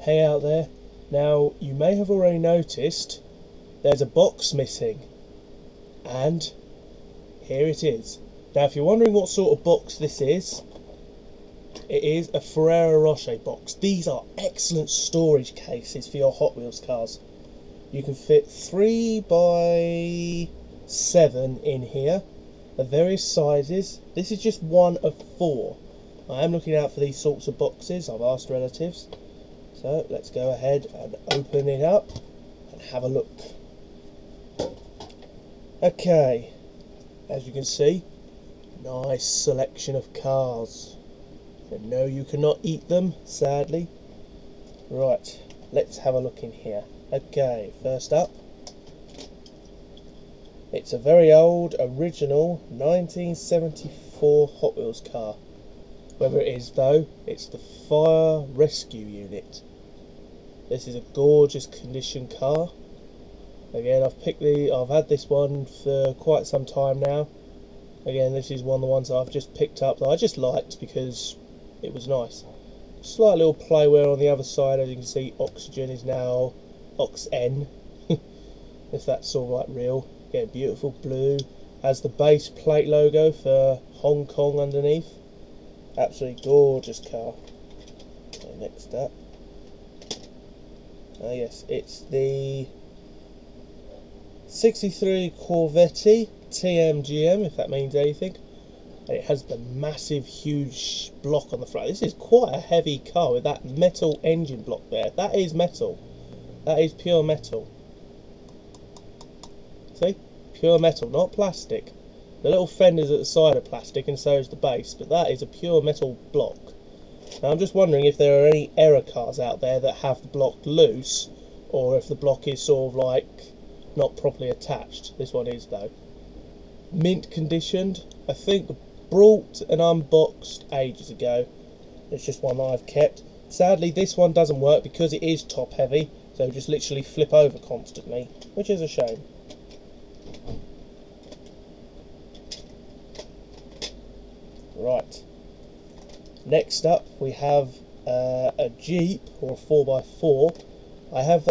Hey out there. Now, you may have already noticed there's a box missing. And here it is. Now, if you're wondering what sort of box this is, it is a Ferrero Rocher box. These are excellent storage cases for your Hot Wheels cars. You can fit 3 by 7 in here of various sizes. This is just one of 4. I am looking out for these sorts of boxes. I've asked relatives. So let's go ahead and open it up and have a look. Okay, as you can see, nice selection of cars. And no, you cannot eat them, sadly. Right, let's have a look in here. Okay, first up, it's a very old, original 1974 Hot Wheels car. Whether it is though, it's the Fire Rescue Unit. This is a gorgeous condition car. Again, I've had this one for quite some time now. Again, this is one of the ones that I've just picked up that I just liked because it was nice. Slight little playware on the other side. As you can see, oxygen is now OXN, if that's sort of like real. Again, beautiful blue. Has the base plate logo for Hong Kong underneath. Absolutely gorgeous car. Okay, next up. Yes, it's the 63 Corvette TMGM, if that means anything. And it has the massive, huge block on the front. This is quite a heavy car with that metal engine block there. That is metal. That is pure metal. See? Pure metal, not plastic. The little fenders at the side are plastic and so is the base, but that is a pure metal block. Now I'm just wondering if there are any error cars out there that have the block loose, or if the block is sort of like not properly attached. This one is though. Mint conditioned. I think brought and unboxed ages ago. It's just one that I've kept. Sadly this one doesn't work because it is top heavy, so just literally flip over constantly, which is a shame. Right. Next up we have a Jeep, or a 4x4. I have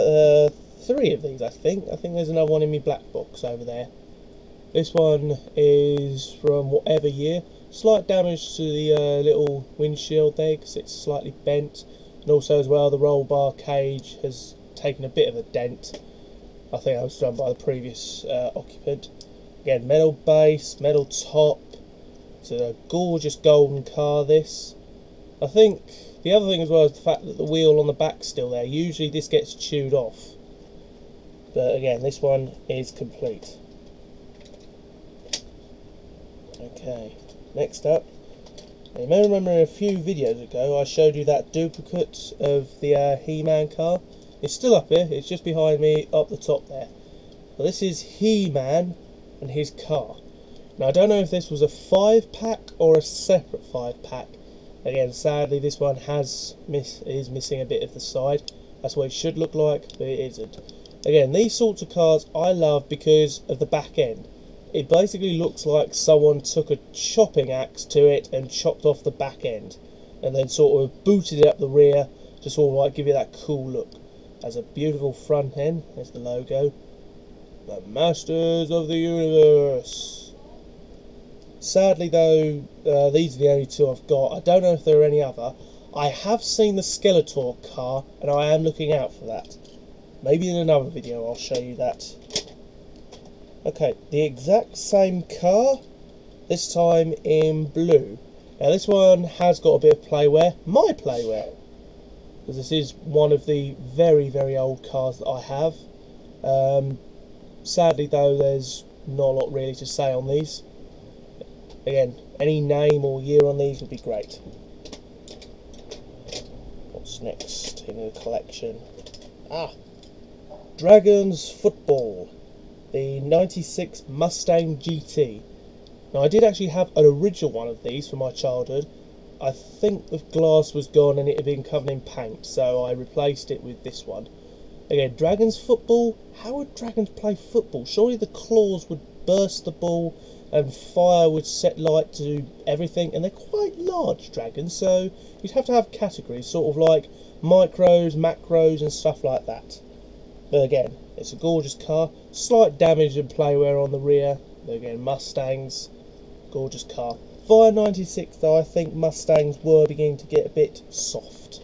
3 of these, I think. I think there's another one in my black box over there. This one is from whatever year. Slight damage to the little windshield there because it's slightly bent. And also as well, the roll bar cage has taken a bit of a dent. I think that was done by the previous occupant. Again, metal base, metal top. It's a gorgeous golden car, this. I think the other thing as well is the fact that the wheel on the back's still there. Usually this gets chewed off. But again, this one is complete. Okay, next up. You may remember a few videos ago I showed you that duplicate of the He-Man car. It's still up here, it's just behind me up the top there. But this is He-Man and his car. Now I don't know if this was a 5-pack or a separate 5-pack. Again, sadly this one is missing a bit of the side. That's what it should look like, but it isn't. Again, these sorts of cars I love because of the back end. It basically looks like someone took a chopping axe to it and chopped off the back end, and then sort of booted it up the rear to sort of like give you that cool look. Has a beautiful front end. There's the logo. The Masters of the Universe. Sadly though, these are the only 2 I've got. I don't know if there are any other. I have seen the Skeletor car and I am looking out for that. Maybe in another video I'll show you that. Okay, the exact same car, this time in blue. Now this one has got a bit of playware, my playware, because this is one of the very, very old cars that I have. Sadly though, there's not a lot really to say on these. Again, any name or year on these would be great. What's next in the collection? Dragons Football, the 96 Mustang GT. Now I did actually have an original one of these from my childhood. I think the glass was gone and it had been covered in paint, so I replaced it with this one. Again, Dragons Football. How would dragons play football? Surely the claws would burst the ball and fire would set light to everything, and they're quite large dragons, so you'd have to have categories, sort of like micros, macros and stuff like that. But again, it's a gorgeous car. Slight damage and playware on the rear, but again, Mustangs, gorgeous car. Via 96 though, I think Mustangs were beginning to get a bit soft.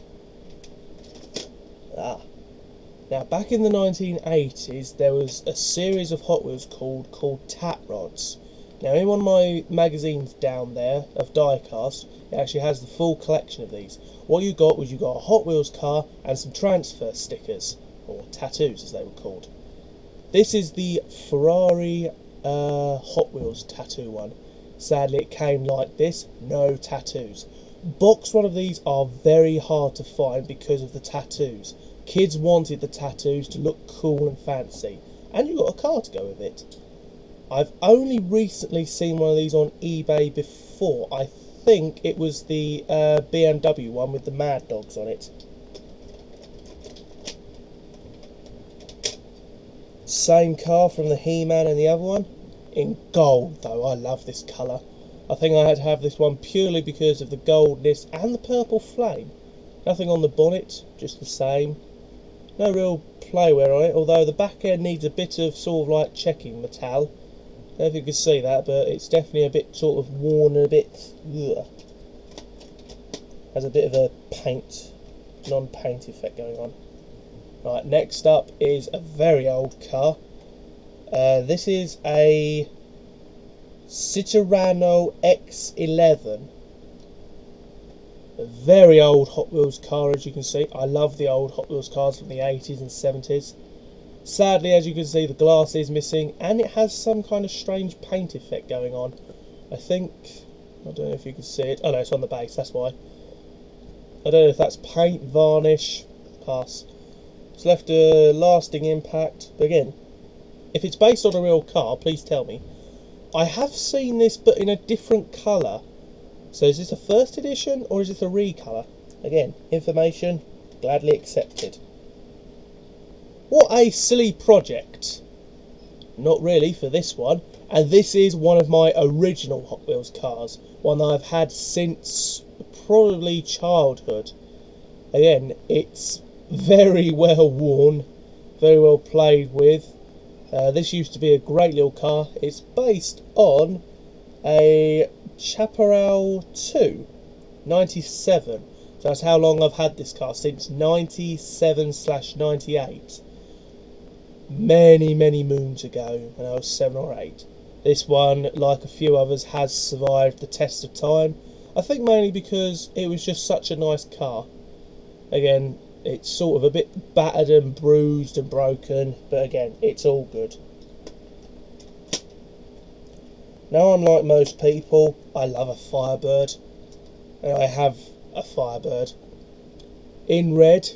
Now back in the 1980s there was a series of Hot Wheels called Tat Rods. Now in one of my magazines down there of diecast, it actually has the full collection of these. What you got was a Hot Wheels car and some transfer stickers, or tattoos as they were called. This is the Ferrari Hot Wheels tattoo one. Sadly it came like this, no tattoos. Box one of these are very hard to find because of the tattoos. Kids wanted the tattoos to look cool and fancy, and you got a car to go with it. I've only recently seen one of these on eBay before. I think it was the BMW one with the Mad Dogs on it. Same car from the He-Man and the other one. In gold though, I love this colour. I think I had to have this one purely because of the goldness and the purple flame. Nothing on the bonnet, just the same. No real playware on it, although the back end needs a bit of sort of like checking metal. I don't know if you can see that, but it's definitely a bit sort of worn and a bit... ugh. Has a bit of a paint, non-paint effect going on. Right, next up is a very old car. This is a Citroën X11. A very old Hot Wheels car, as you can see. I love the old Hot Wheels cars from the 80s and 70s. Sadly, as you can see, the glass is missing, and it has some kind of strange paint effect going on. I think, I don't know if you can see it. Oh no, it's on the base, that's why. I don't know if that's paint, varnish, pass. It's left a lasting impact, but again, if it's based on a real car, please tell me. I have seen this, but in a different colour. So is this a first edition or is it a recolour? Again, information gladly accepted. What a silly project. Not really for this one. And this is one of my original Hot Wheels cars. One that I've had since probably childhood. Again, it's very well worn, very well played with. This used to be a great little car. It's based on a Chaparral 2, 97. So that's how long I've had this car, since 97/98. Many moons ago, when I was 7 or 8. This one, like a few others, has survived the test of time. I think mainly because it was just such a nice car. Again, it's sort of a bit battered and bruised and broken, but again, it's all good. Now, unlike most people, I love a Firebird, and I have a Firebird. In red,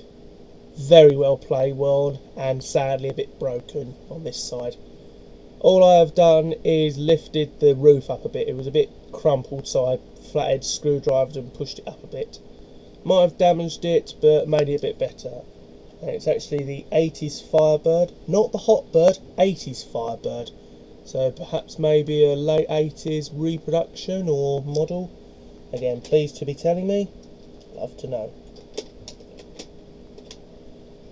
very well played worn, and sadly a bit broken on this side. All I have done is lifted the roof up a bit. It was a bit crumpled, so I flathead screwdrivered and pushed it up a bit. Might have damaged it, but made it a bit better. And it's actually the 80s Firebird, not the Hotbird, 80s Firebird. So perhaps maybe a late 80s reproduction or model. Again, please to be telling me. Love to know.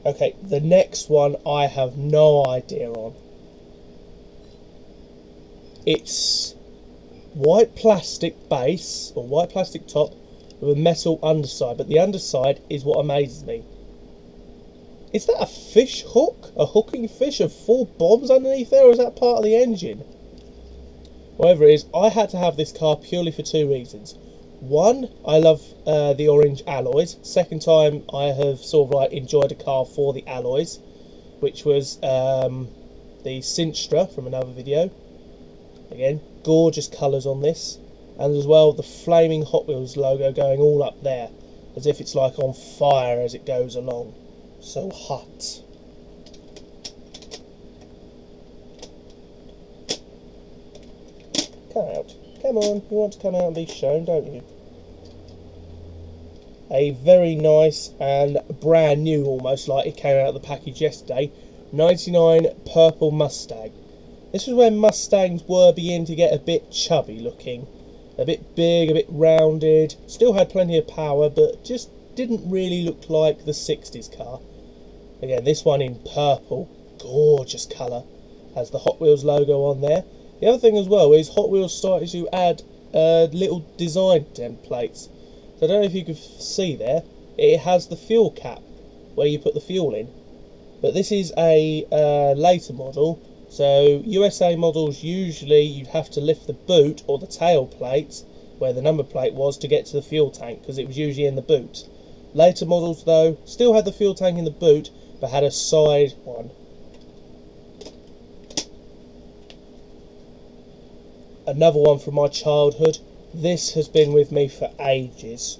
Okay, the next one I have no idea on. It's white plastic base, or white plastic top, with a metal underside, but the underside is what amazes me. Is that a fish hook? A hooking fish of 4 bombs underneath there, or is that part of the engine? Whatever it is, I had to have this car purely for 2 reasons. One, I love the orange alloys. Second time, I have sort of like enjoyed a car for the alloys, which was the Sinstra from another video. Again, gorgeous colours on this. And as well, the flaming Hot Wheels logo going all up there, as if it's like on fire as it goes along. So hot. Come out. Come on, you want to come out and be shown, don't you? A very nice and brand new, almost like it came out of the package yesterday, 99 purple Mustang. This was when Mustangs were beginning to get a bit chubby looking, a bit big, a bit rounded, still had plenty of power, but just didn't really look like the 60s car. Again, this one in purple, gorgeous colour, has the Hot Wheels logo on there. The other thing as well is Hot Wheels started to add little design templates. So I don't know if you can see there, it has the fuel cap where you put the fuel in. But this is a later model, so USA models usually you'd have to lift the boot or the tail plate where the number plate was to get to the fuel tank, because it was usually in the boot. Later models though still had the fuel tank in the boot but had a side one. Another one from my childhood. This has been with me for ages.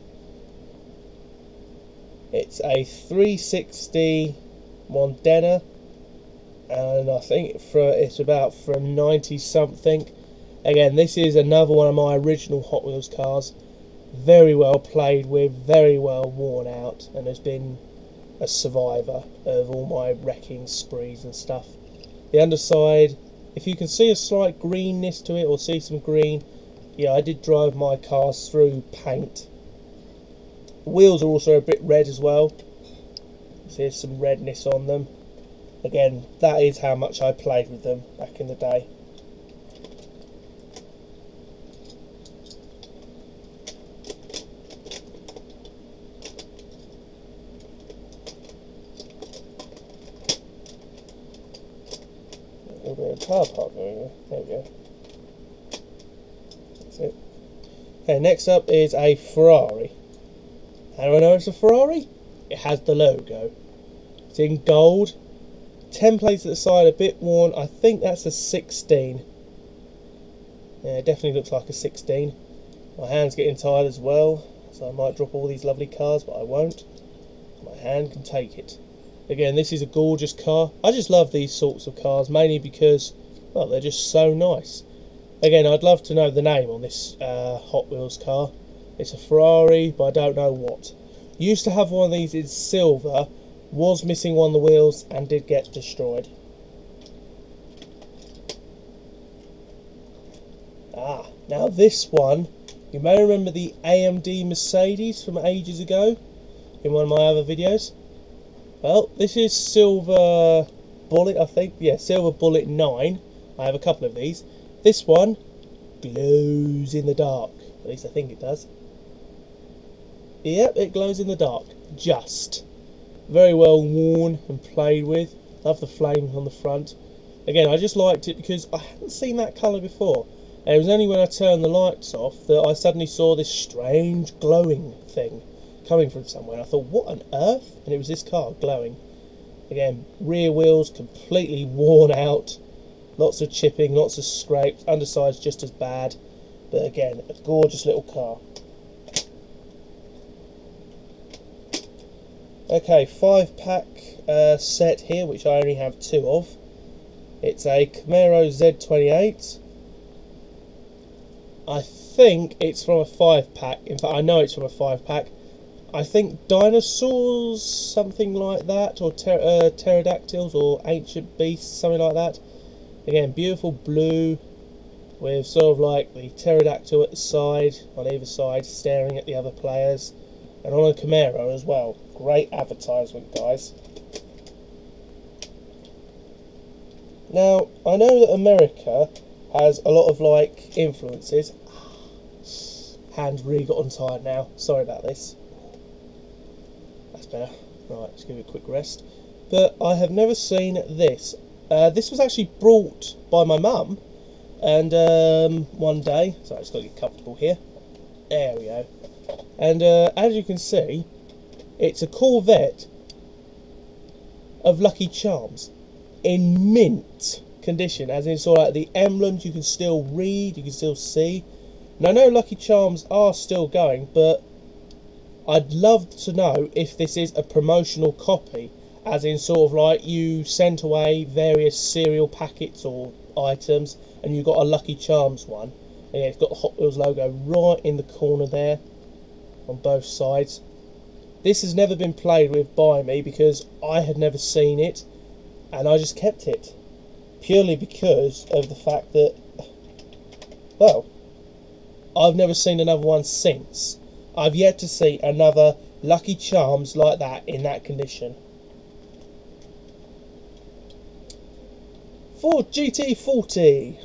It's a 360 Modena, and I think it's about from 90 something. Again, this is another one of my original Hot Wheels cars. Very well played with, very well worn out, and has been a survivor of all my wrecking sprees and stuff. The underside, if you can see a slight greenness to it, or see some green, yeah, I did drive my cars through paint. The wheels are also a bit red as well. So there's some redness on them. Again, that is how much I played with them back in the day. A little bit of car park going there. There we go. That's it. Okay, next up is a Ferrari. How do I know it's a Ferrari? It has the logo. It's in gold. Templates at the side a bit worn. I think that's a 16. Yeah, it definitely looks like a 16. My hand's getting tired as well, so I might drop all these lovely cars, but I won't. My hand can take it. Again, this is a gorgeous car. I just love these sorts of cars, mainly because, well, they're just so nice. Again, I'd love to know the name on this Hot Wheels car. It's a Ferrari, but I don't know what. Used to have one of these in silver, was missing one of the wheels and did get destroyed. Now this one, you may remember the AMD Mercedes from ages ago in one of my other videos. Well, this is Silver Bullet, I think. Yeah, Silver Bullet 9. I have a couple of these. This one glows in the dark. At least I think it does. Yep, it glows in the dark. Just. Very well worn and played with. Love the flames on the front. Again, I just liked it because I hadn't seen that colour before. And it was only when I turned the lights off that I suddenly saw this strange glowing thing coming from somewhere. I thought, what on earth? And it was this car glowing. Again, rear wheels completely worn out. Lots of chipping, lots of scrapes. Underside's just as bad. But again, a gorgeous little car. Okay, 5-pack set here, which I only have 2 of. It's a Camaro Z28. I think it's from a 5-pack. In fact, I know it's from a 5-pack. I think dinosaurs, something like that, or pterodactyls, or ancient beasts, something like that. Again, beautiful blue with sort of like the pterodactyl at the side, on either side, staring at the other players. And on a Camaro as well. Great advertisement, guys. Now, I know that America has a lot of like influences. Hand's really gotten tired now. Sorry about this. That's better. Right, let's give it a quick rest. But I have never seen this. This was actually brought by my mum. And one day, sorry, it's got to get comfortable here. There we go. And as you can see, it's a Corvette of Lucky Charms in mint condition, as in sort of like the emblems you can still read, you can still see. Now I know Lucky Charms are still going, but I'd love to know if this is a promotional copy, as in sort of like you sent away various cereal packets or items and you got a Lucky Charms one. And yeah, it's got the Hot Wheels logo right in the corner there on both sides. This has never been played with by me because I had never seen it and I just kept it. purely because of the fact that, well, I've never seen another one since. I've yet to see another Lucky Charms like that in that condition. Ford GT40.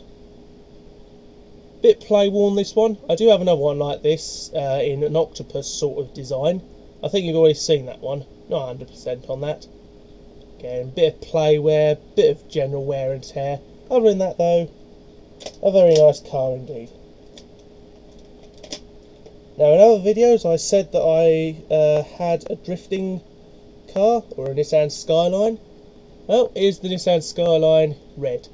Bit play worn, this one. I do have another one like this in an octopus sort of design. I think you've already seen that one. Not 100% on that. Again, bit of play wear, bit of general wear and tear. Other than that though, a very nice car indeed. Now in other videos I said that I had a drifting car, or a Nissan Skyline. Well, here's the Nissan Skyline red.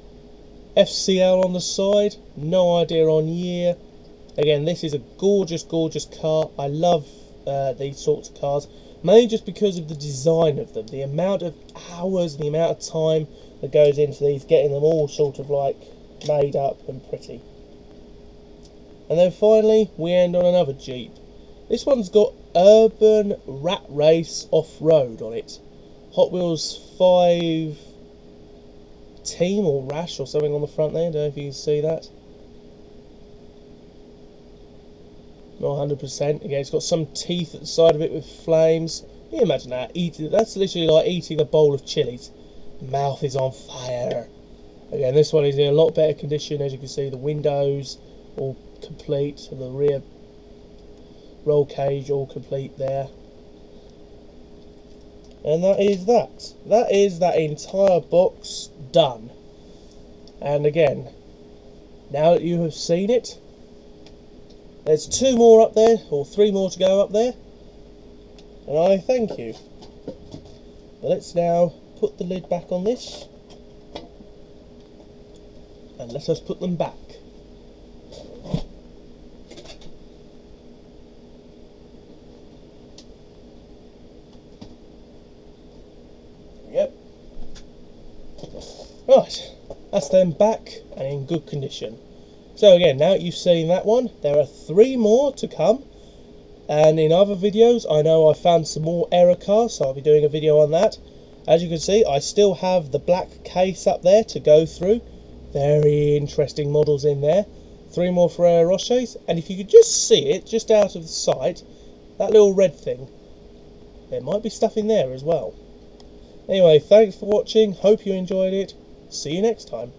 FCL on the side, no idea on year. Again, this is a gorgeous, gorgeous car. I love these sorts of cars, mainly just because of the design of them, the amount of hours, the amount of time that goes into these, getting them all sort of like made up and pretty. And then finally we end on another Jeep. This one's got Urban Rat Race Off-Road on it. Hot Wheels 5 Team or Rash or something on the front there. Don't know if you can see that. Not 100%. Again, it's got some teeth at the side of it with flames. Can you imagine that? That's literally like eating a bowl of chilies. Mouth is on fire. Again, this one is in a lot better condition. As you can see, the windows all complete, and the rear roll cage all complete there. And that is that. That is that entire box done. And again, now that you have seen it, there's 2 more up there, or 3 more to go up there. And I thank you. But let's now put the lid back on this. And let us put them back. Yep. Right, that's them back and in good condition. So again, now that you've seen that one, there are 3 more to come. And in other videos, I know I found some more error cars, so I'll be doing a video on that. As you can see, I still have the black case up there to go through. Very interesting models in there. 3 more Ferrero Rochers, and if you could just see it, just out of the sight, that little red thing, there might be stuff in there as well. Anyway, thanks for watching, hope you enjoyed it, see you next time.